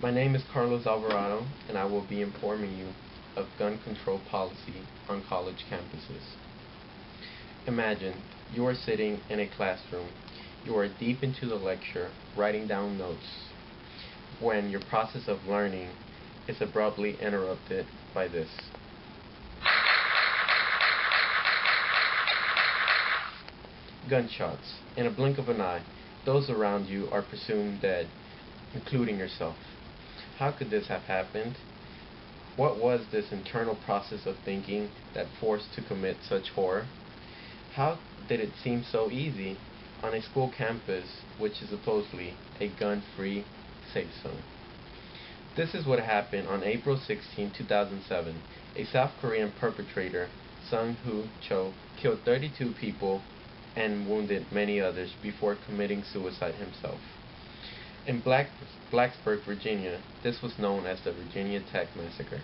My name is Carlos Alvarado, and I will be informing you of gun control policy on college campuses. Imagine you are sitting in a classroom. You are deep into the lecture, writing down notes, when your process of learning is abruptly interrupted by this. Gunshots. In a blink of an eye, those around you are presumed dead, including yourself. How could this have happened? What was this internal process of thinking that forced to commit such horror? How did it seem so easy on a school campus which is supposedly a gun-free safe zone? This is what happened on April 16, 2007. A South Korean perpetrator, Sung Hoo Cho, killed 32 people and wounded many others before committing suicide himself. In Blacksburg, Virginia, this was known as the Virginia Tech Massacre.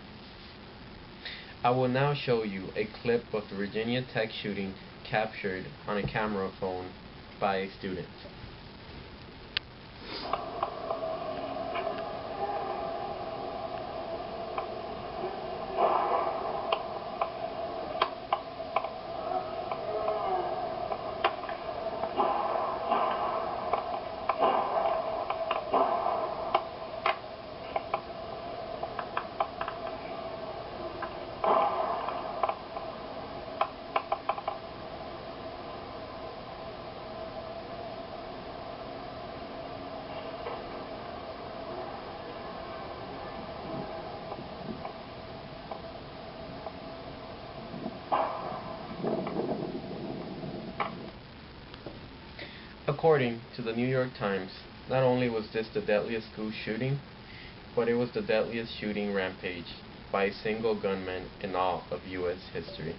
I will now show you a clip of the Virginia Tech shooting captured on a camera phone by a student. According to the New York Times, not only was this the deadliest school shooting, but it was the deadliest shooting rampage by a single gunman in all of U.S. history.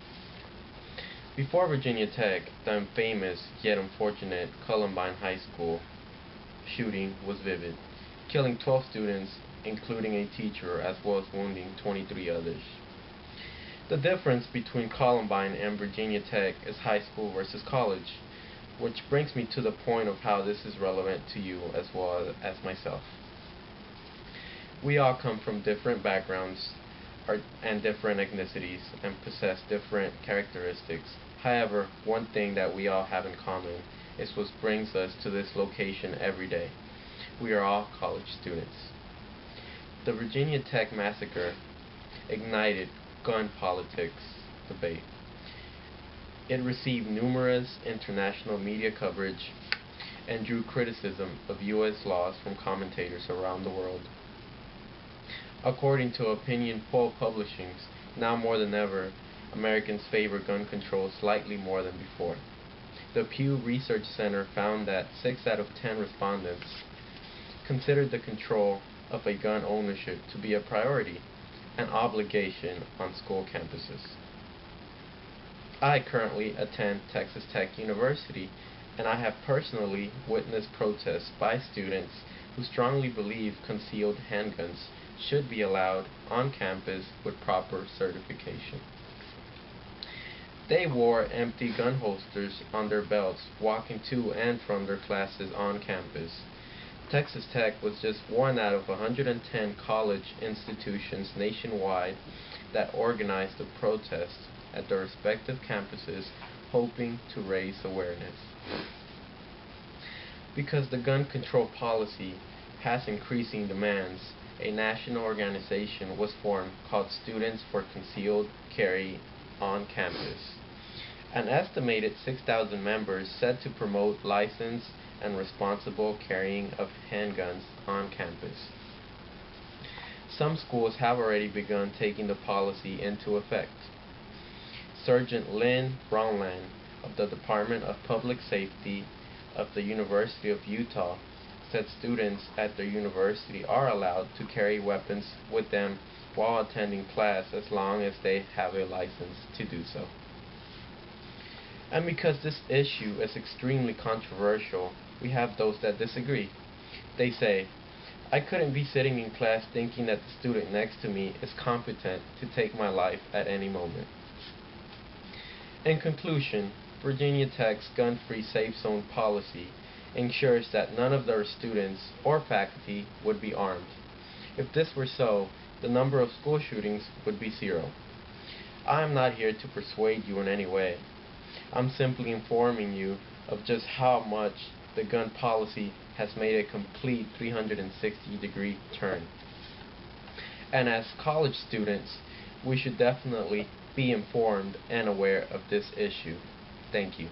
Before Virginia Tech, the infamous yet unfortunate Columbine High School shooting was vivid, killing 12 students, including a teacher, as well as wounding 23 others. The difference between Columbine and Virginia Tech is high school versus college, which brings me to the point of how this is relevant to you as well as myself. We all come from different backgrounds and different ethnicities and possess different characteristics. However, one thing that we all have in common is what brings us to this location every day. We are all college students. The Virginia Tech Massacre ignited gun politics debate. It received numerous international media coverage and drew criticism of U.S. laws from commentators around the world. According to opinion poll publishings, now more than ever, Americans favor gun control slightly more than before. The Pew Research Center found that 6 out of 10 respondents considered the control of a gun ownership to be a priority, an obligation on school campuses. I currently attend Texas Tech University, and I have personally witnessed protests by students who strongly believe concealed handguns should be allowed on campus with proper certification. They wore empty gun holsters on their belts, walking to and from their classes on campus. Texas Tech was just one out of 110 college institutions nationwide that organized the protests at their respective campuses, hoping to raise awareness. Because the gun control policy has increasing demands, a national organization was formed called Students for Concealed Carry on Campus. An estimated 6,000 members set to promote licensed and responsible carrying of handguns on campus. Some schools have already begun taking the policy into effect. Sergeant Lynn Brownland of the Department of Public Safety of the University of Utah said students at their university are allowed to carry weapons with them while attending class as long as they have a license to do so. And because this issue is extremely controversial, we have those that disagree. They say, I couldn't be sitting in class thinking that the student next to me is competent to take my life at any moment. In conclusion, Virginia Tech's gun-free safe zone policy ensures that none of their students or faculty would be armed. If this were so, the number of school shootings would be zero. I am not here to persuade you in any way. I'm simply informing you of just how much the gun policy has made a complete 360-degree turn. And as college students, we should definitely be informed and aware of this issue. Thank you.